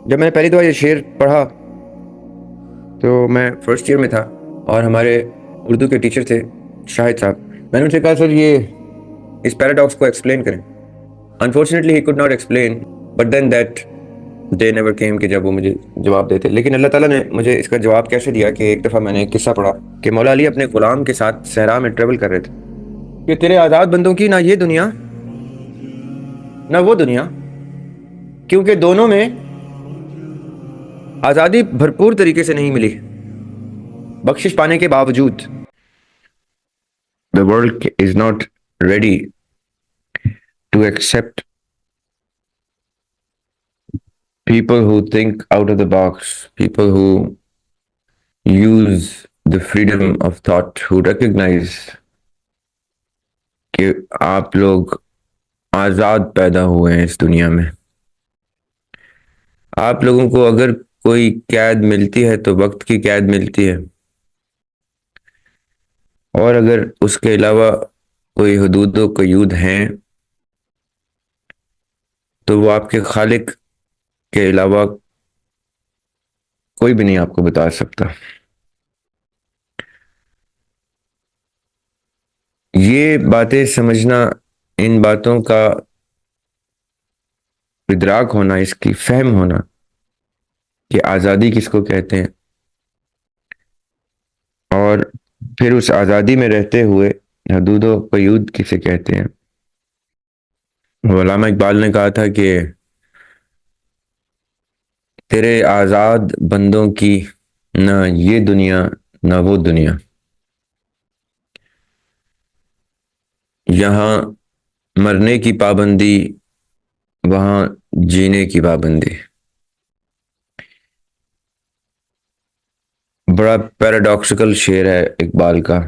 جب میں نے پہلی دفعہ یہ شعر پڑھا تو میں فرسٹ ایئر میں تھا اور ہمارے اردو کے ٹیچر تھے شاہد صاحب. میں نے ان سے کہا سر یہ اس پیراڈاکس کو ایکسپلین کریں. Unfortunately he could not explain but then that they never came کہ جب وہ مجھے جواب دیتے. لیکن اللہ تعالیٰ نے مجھے اس کا جواب کیسے دیا کہ ایک دفعہ میں نے ایک قصہ پڑھا کہ مولا علی اپنے غلام کے ساتھ صحرا میں ٹریول کر رہے تھے کہ تیرے آزاد بندوں کی نہ یہ دنیا نہ وہ دنیا، کیونکہ دونوں میں آزادی بھرپور طریقے سے نہیں ملی بخشش پانے کے باوجود. The world is not ready to accept people who think out of the box, people who use the freedom of thought, who recognize کہ آپ لوگ آزاد پیدا ہوئے ہیں اس دنیا میں. آپ لوگوں کو اگر کوئی قید ملتی ہے تو وقت کی قید ملتی ہے، اور اگر اس کے علاوہ کوئی حدود و قیود ہیں تو وہ آپ کے خالق کے علاوہ کوئی بھی نہیں آپ کو بتا سکتا. یہ باتیں سمجھنا، ان باتوں کا ادراک ہونا، اس کی فہم ہونا کہ آزادی کس کو کہتے ہیں، اور پھر اس آزادی میں رہتے ہوئے حدود و قیود کسے کہتے ہیں. علامہ اقبال نے کہا تھا کہ تیرے آزاد بندوں کی نہ یہ دنیا نہ وہ دنیا، یہاں مرنے کی پابندی وہاں جینے کی پابندی. بڑا پیراڈاکسیکل شعر ہے اقبال کا،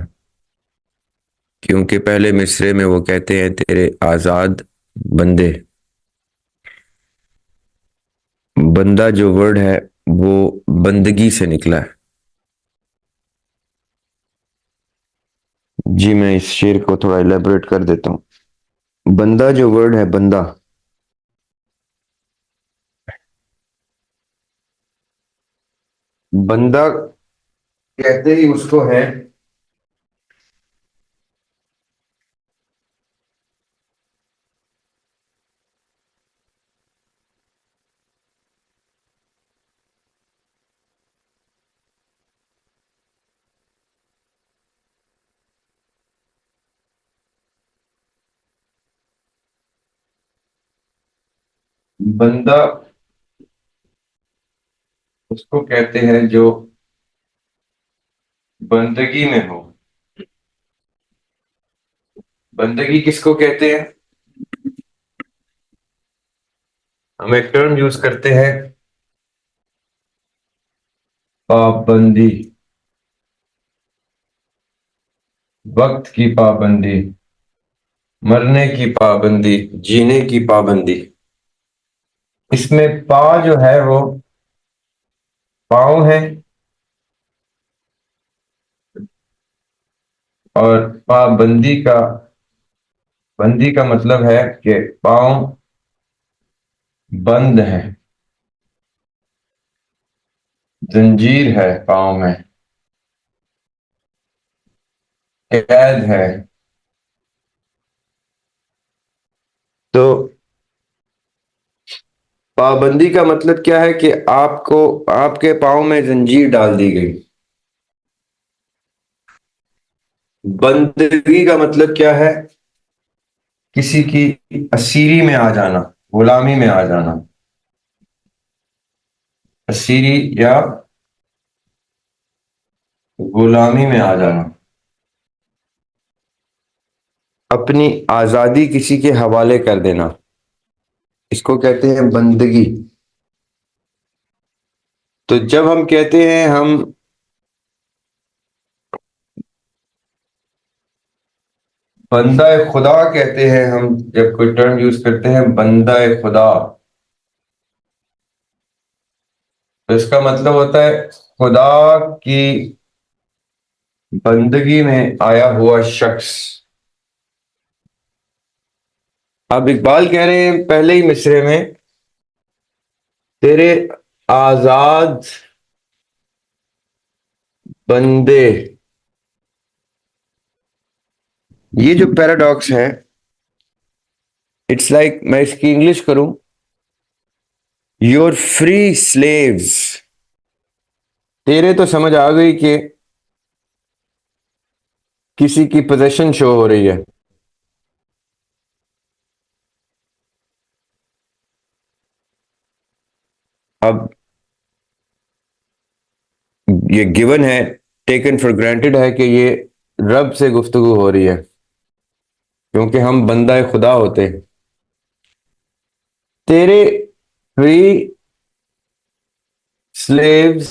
کیونکہ پہلے مصرے میں وہ کہتے ہیں تیرے آزاد بندے. بندہ جو ورڈ ہے وہ بندگی سے نکلا ہے. جی میں اس شعر کو تھوڑا ایلیبریٹ کر دیتا ہوں. بندہ جو ورڈ ہے، بندہ، بندہ کہتے ہی اس کو ہے بندہ اس کو کہتے ہیں جو بندگی میں ہو. بندگی کس کو کہتے ہیں؟ ہم ایک ٹرم یوز کرتے ہیں، پابندی. وقت کی پابندی، مرنے کی پابندی، جینے کی پابندی. اس میں پا جو ہے وہ پاؤں ہے، اور پابندی کا بندی کا مطلب ہے کہ پاؤں بند ہے، زنجیر ہے پاؤں میں، قید ہے. تو پابندی کا مطلب کیا ہے کہ آپ کو آپ کے پاؤں میں زنجیر ڈال دی گئی. بندگی کا مطلب کیا ہے؟ کسی کی اسیری میں آ جانا، غلامی میں آ جانا. اسیری یا غلامی میں آ جانا، اپنی آزادی کسی کے حوالے کر دینا، اس کو کہتے ہیں بندگی. تو جب ہم کہتے ہیں ہم بندہ خدا کہتے ہیں، ہم جب کوئی ٹرم یوز کرتے ہیں بندہ خدا، تو اس کا مطلب ہوتا ہے خدا کی بندگی میں آیا ہوا شخص. اب اقبال کہہ رہے ہیں پہلے ہی مصرے میں، تیرے آزاد بندے. یہ جو پیراڈاکس ہے اٹس لائک میں اس کی انگلش کروں یور فری سلیوز. تیرے تو سمجھ آ گئی کہ کسی کی پوزیشن شو ہو رہی ہے. اب یہ گیون ہے, ٹیکن فار گرانٹیڈ ہے کہ یہ رب سے گفتگو ہو رہی ہے کیونکہ ہم بندہ خدا ہوتے ہیں. تیرے فری سلیوز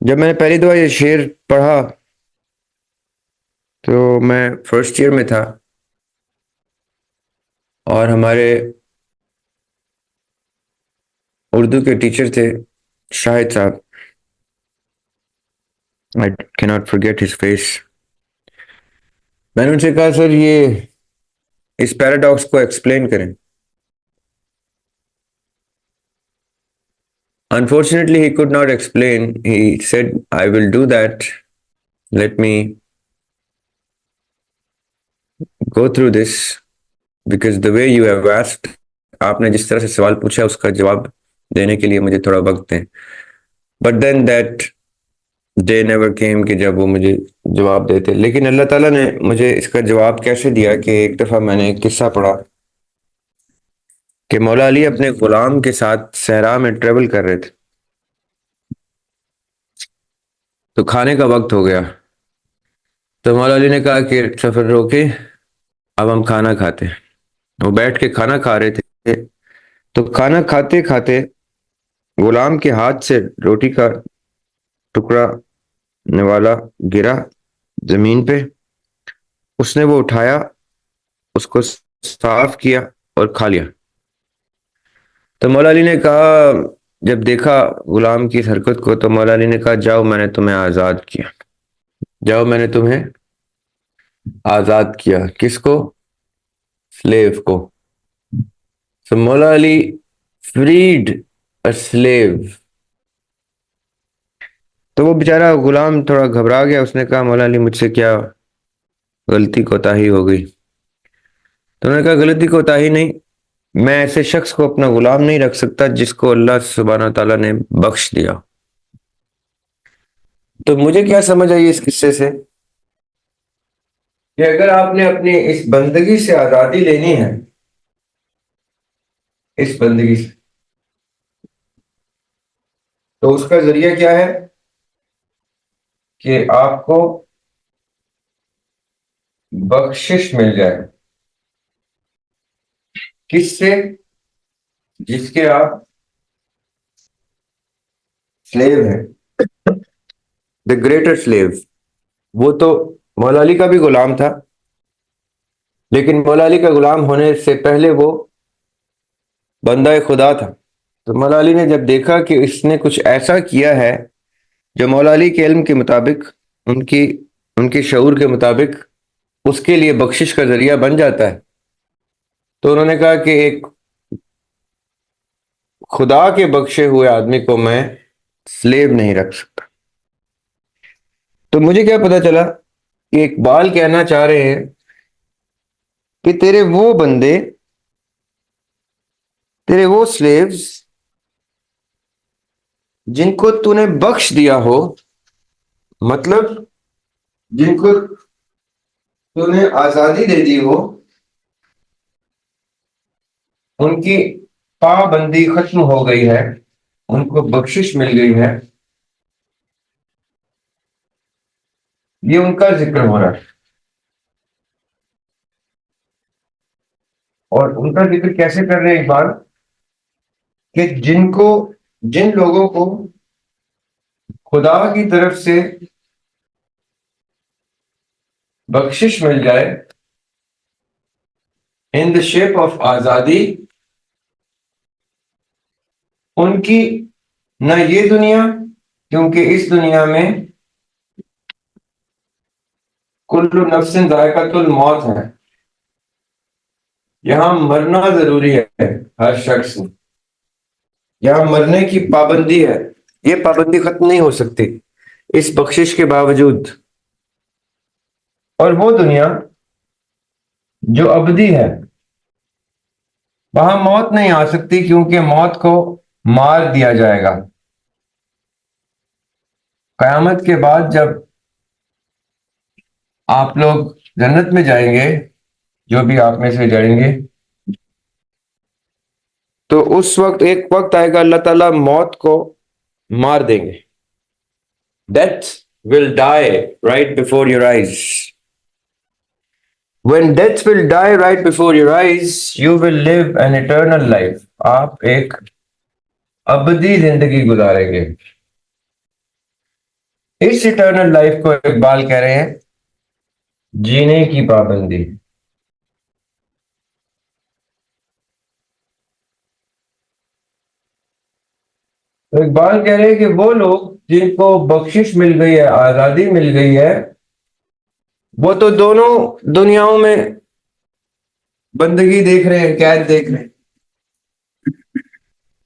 جب میں نے پہلی دفعہ یہ شعر پڑھا تو میں فرسٹ ایئر میں تھا اور ہمارے اردو کے ٹیچر تھے شاہد صاحب. I cannot forget his face. میں نے ان سے کہا سر یہ اس پیراڈاکس کو ایکسپلین کریں. Unfortunately, he could not explain. He said, I will do that. Let me go through this because the way you have asked, آپ نے جس طرح سے سوال پوچھا اس کا جواب دینے کے لیے مجھے تھوڑا وقت دیں. But then that day never came کہ جب وہ مجھے جواب دیتے. لیکن اللہ تعالیٰ نے مجھے اس کا جواب کیسے دیا کہ ایک دفعہ میں نے ایک قصہ پڑھا کہ مولا علی اپنے غلام کے ساتھ صحرا میں ٹریول کر رہے تھے تو کھانے کا وقت ہو گیا. تو مولا علی نے کہا کہ سفر روکے, اب ہم کھانا کھاتے ہیں. وہ بیٹھ کے کھانا کھا رہے تھے تو کھانا کھاتے کھاتے غلام کے ہاتھ سے روٹی کا ٹکڑا نوالا گرا زمین پہ. اس نے وہ اٹھایا, اس کو صاف کیا اور کھا لیا. تو مولا علی نے کہا, جب دیکھا غلام کی اس حرکت کو تو مولا علی نے کہا جاؤ میں نے تمہیں آزاد کیا, جاؤ میں نے تمہیں آزاد کیا. کس کو؟ سلیو کو. So مولا علی freed a slave. تو وہ بیچارہ غلام تھوڑا گھبرا گیا. اس نے کہا مولا علی مجھ سے کیا غلطی کوتاہی ہو گئی؟ تو انہوں نے کہا غلطی کوتاہی نہیں, میں ایسے شخص کو اپنا غلام نہیں رکھ سکتا جس کو اللہ سبحانہ تعالیٰ نے بخش دیا. تو مجھے کیا سمجھ آئی اس قصے سے کہ اگر آپ نے اپنی اس بندگی سے آزادی لینی ہے, اس بندگی سے, تو اس کا ذریعہ کیا ہے کہ آپ کو بخشش مل جائے. کس سے؟ جس کے آپ سلیو ہیں, دا گریٹر سلیو. وہ تو مولا علی کا بھی غلام تھا لیکن مولا علی کا غلام ہونے سے پہلے وہ بندہ خدا تھا. تو مولا علی نے جب دیکھا کہ اس نے کچھ ایسا کیا ہے جو مولا علی کے علم کے مطابق, ان کے شعور کے مطابق اس کے لیے بخشش کا ذریعہ بن جاتا ہے, تو انہوں نے کہا کہ ایک خدا کے بخشے ہوئے آدمی کو میں سلیو نہیں رکھ سکتا. تو مجھے کیا پتا چلا کہ اقبال کہنا چاہ رہے ہیں کہ تیرے وہ بندے, تیرے وہ سلیوز جن کو تو نے بخش دیا ہو, مطلب جن کو تو نے آزادی دے دی ہو, ان کی پابندی ختم ہو گئی ہے, ان کو بخشش مل گئی ہے, یہ ان کا ذکر ہو رہا ہے. اور ان کا ذکر کیسے کر رہے ہیں اقبال کہ جن لوگوں کو خدا کی طرف سے بخشش مل جائے ان دا شیپ آف آزادی, ان کی نہ یہ دنیا, کیونکہ اس دنیا میں کل نفس ذائقۃ الموت ہے, یہاں مرنا ضروری ہے ہر شخص میں، یہاں مرنے کی پابندی ہے، یہ پابندی ختم نہیں ہو سکتی اس بخشش کے باوجود۔ اور وہ دنیا جو ابدی ہے، وہاں موت نہیں آ سکتی کیونکہ موت کو مار دیا جائے گا۔ قیامت کے بعد جب آپ لوگ جنت میں جائیں گے، جو بھی آپ میں سے جائیں گے، تو اس وقت ایک وقت آئے گا اللہ تعالیٰ موت کو مار دیں گے۔ Death will die right before your eyes. When death will die right before your eyes, you will live an eternal life. آپ ایک ابدی زندگی گزاریں گے۔ اس eternal life کو اقبال کہہ رہے ہیں جینے کی پابندی۔ تو اقبال کہہ رہے ہیں کہ وہ لوگ جن کو بخشش مل گئی ہے، آزادی مل گئی ہے، وہ تو دونوں دنیاؤں میں بندگی دیکھ رہے ہیں، قید دیکھ رہے ہیں۔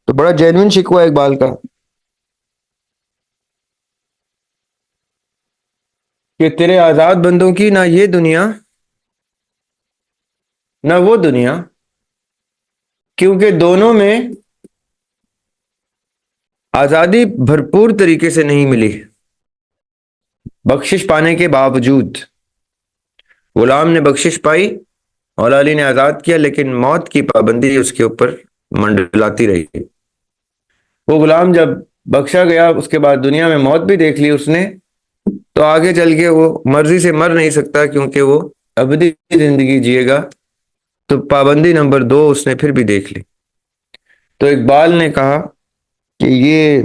تو بڑا جینوین شکوہ ہے اقبال کا کہ تیرے آزاد بندوں کی نہ یہ دنیا نہ وہ دنیا، کیونکہ دونوں میں آزادی بھرپور طریقے سے نہیں ملی۔ بخشش پانے کے باوجود غلام نے بخشش پائی، مولا علی نے آزاد کیا، لیکن موت کی پابندی اس کے اوپر منڈلاتی رہی۔ وہ غلام جب بخشا گیا، اس کے بعد دنیا میں موت بھی دیکھ لی اس نے، تو آگے چل کے وہ مرضی سے مر نہیں سکتا کیونکہ وہ ابدی زندگی جیے گا۔ تو پابندی نمبر 2 اس نے پھر بھی دیکھ لی۔ تو اقبال نے کہا کہ یہ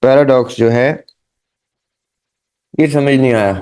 پیراڈاکس جو ہے یہ سمجھ نہیں آیا۔